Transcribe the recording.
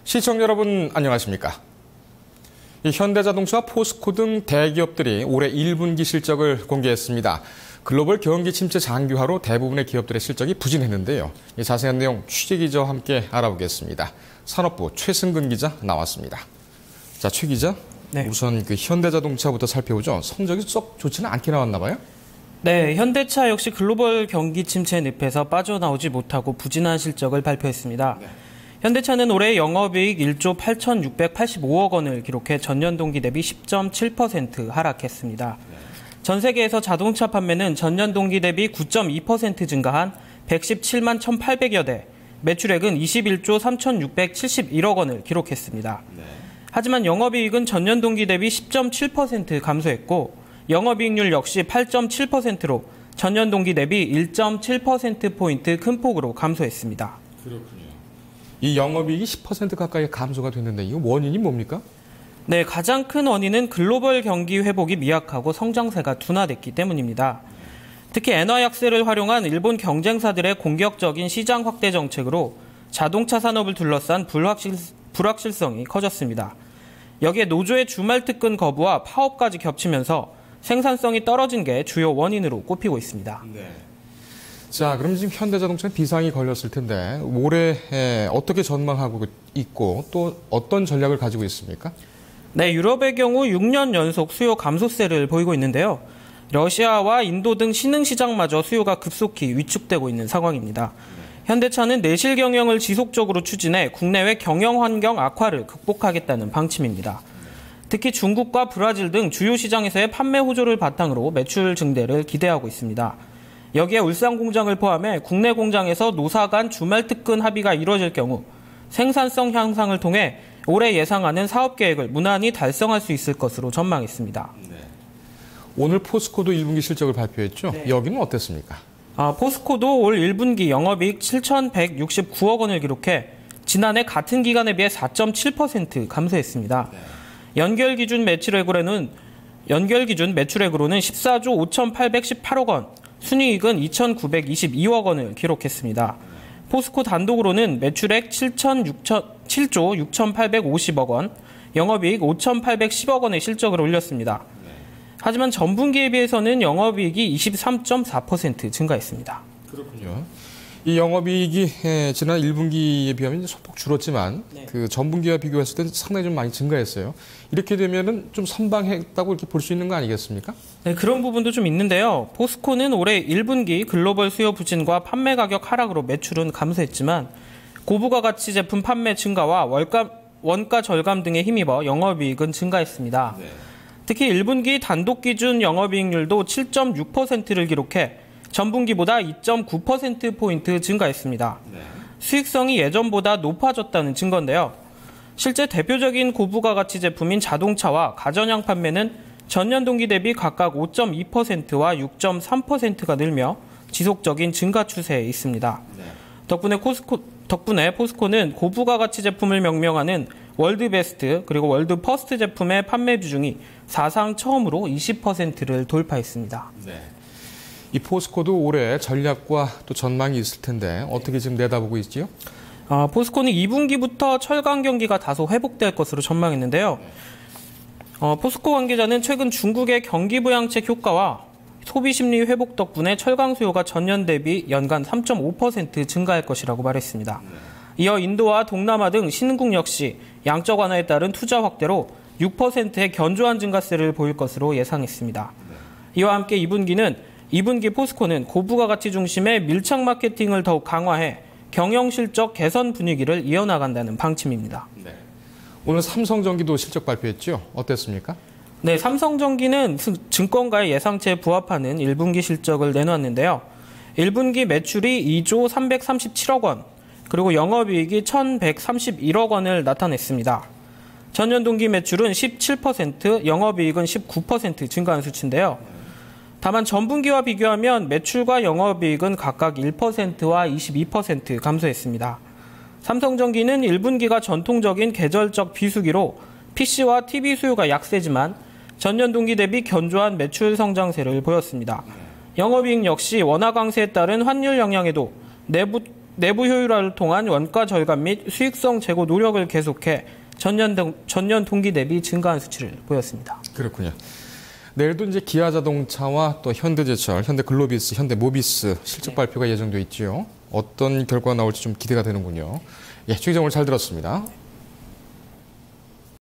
시청자 여러분 안녕하십니까? 현대자동차와 포스코 등 대기업들이 올해 1분기 실적을 공개했습니다. 글로벌 경기 침체 장기화로 대부분의 기업들의 실적이 부진했는데요. 이 자세한 내용 취재 기자와 함께 알아보겠습니다. 산업부 최승근 기자 나왔습니다. 자, 최 기자, 네. 우선 현대자동차부터 살펴보죠. 성적이 썩 좋지는 않게 나왔나 봐요? 네, 현대차 역시 글로벌 경기 침체 늪에서 빠져나오지 못하고 부진한 실적을 발표했습니다. 네. 현대차는 올해 영업이익 1조 8,685억 원을 기록해 전년 동기 대비 10.7% 하락했습니다. 전 세계에서 자동차 판매는 전년 동기 대비 9.2% 증가한 117만 1,800여 대, 매출액은 21조 3,671억 원을 기록했습니다. 하지만 영업이익은 전년 동기 대비 10.7% 감소했고 영업이익률 역시 8.7%로 전년 동기 대비 1.7%포인트 큰 폭으로 감소했습니다. 그렇군요. 이 영업이익이 10% 가까이 감소가 됐는데 이 원인이 뭡니까? 네, 가장 큰 원인은 글로벌 경기 회복이 미약하고 성장세가 둔화됐기 때문입니다. 특히 엔화약세를 활용한 일본 경쟁사들의 공격적인 시장 확대 정책으로 자동차 산업을 둘러싼 불확실성이 커졌습니다. 여기에 노조의 주말 특근 거부와 파업까지 겹치면서 생산성이 떨어진 게 주요 원인으로 꼽히고 있습니다. 네. 자, 그럼 지금 현대자동차는 비상이 걸렸을 텐데 올해 어떻게 전망하고 있고 또 어떤 전략을 가지고 있습니까? 네, 유럽의 경우 6년 연속 수요 감소세를 보이고 있는데요. 러시아와 인도 등 신흥시장마저 수요가 급속히 위축되고 있는 상황입니다. 현대차는 내실 경영을 지속적으로 추진해 국내외 경영 환경 악화를 극복하겠다는 방침입니다. 특히 중국과 브라질 등 주요 시장에서의 판매 호조를 바탕으로 매출 증대를 기대하고 있습니다. 여기에 울산 공장을 포함해 국내 공장에서 노사 간 주말 특근 합의가 이루어질 경우 생산성 향상을 통해 올해 예상하는 사업 계획을 무난히 달성할 수 있을 것으로 전망했습니다. 네. 오늘 포스코도 1분기 실적을 발표했죠? 네. 여기는 어땠습니까? 포스코도 올 1분기 영업이익 7,169억 원을 기록해 지난해 같은 기간에 비해 4.7% 감소했습니다. 네. 연결 기준 매출액으로는 14조 5,818억 원, 순이익은 2,922억 원을 기록했습니다. 포스코 단독으로는 매출액 7조 6,850억 원, 영업이익 5,810억 원의 실적을 올렸습니다. 하지만 전분기에 비해서는 영업이익이 23.4% 증가했습니다. 그렇군요. 이 영업이익이 지난 1분기에 비하면 소폭 줄었지만 네. 그 전분기와 비교했을 때 상당히 좀 많이 증가했어요. 이렇게 되면은 좀 선방했다고 이렇게 볼 수 있는 거 아니겠습니까? 네, 그런 부분도 좀 있는데요. 포스코는 올해 1분기 글로벌 수요 부진과 판매 가격 하락으로 매출은 감소했지만 고부가 가치 제품 판매 증가와 원가 절감 등에 힘입어 영업이익은 증가했습니다. 네. 특히 1분기 단독 기준 영업이익률도 7.6%를 기록해 전분기보다 2.9%포인트 증가했습니다. 네. 수익성이 예전보다 높아졌다는 증거인데요. 실제 대표적인 고부가 가치 제품인 자동차와 가전향 판매는 전년 동기 대비 각각 5.2%와 6.3%가 늘며 지속적인 증가 추세에 있습니다. 네. 덕분에 포스코는 고부가 가치 제품을 명명하는 월드베스트 그리고 월드퍼스트 제품의 판매 비중이 사상 처음으로 20%를 돌파했습니다. 네. 이 포스코도 올해 전략과 또 전망이 있을 텐데 어떻게 지금 내다보고 있지요? 포스코는 2분기부터 철강 경기가 다소 회복될 것으로 전망했는데요. 포스코 관계자는 최근 중국의 경기 부양책 효과와 소비 심리 회복 덕분에 철강 수요가 전년 대비 연간 3.5% 증가할 것이라고 말했습니다. 이어 인도와 동남아 등 신흥국 역시 양적 완화에 따른 투자 확대로 6%의 견조한 증가세를 보일 것으로 예상했습니다. 이와 함께 2분기 포스코는 고부가 가치 중심의 밀착 마케팅을 더욱 강화해 경영 실적 개선 분위기를 이어나간다는 방침입니다. 네. 오늘 삼성전기도 실적 발표했죠? 어땠습니까? 네, 삼성전기는 증권가의 예상치에 부합하는 1분기 실적을 내놓았는데요. 1분기 매출이 2조 337억 원, 그리고 영업이익이 1,131억 원을 나타냈습니다. 전년 동기 매출은 17%, 영업이익은 19% 증가한 수치인데요. 다만 전분기와 비교하면 매출과 영업이익은 각각 1%와 22% 감소했습니다. 삼성전기는 1분기가 전통적인 계절적 비수기로 PC와 TV 수요가 약세지만 전년 동기 대비 견조한 매출 성장세를 보였습니다. 영업이익 역시 원화 강세에 따른 환율 영향에도 내부 효율화를 통한 원가 절감 및 수익성 제고 노력을 계속해 전년 동기 대비 증가한 수치를 보였습니다. 그렇군요. 내일도 이제 기아자동차와 또 현대제철, 현대글로비스, 현대모비스 실적 발표가 예정돼 있지요. 어떤 결과가 나올지 좀 기대가 되는군요. 예, 최 기자 오늘 잘 들었습니다.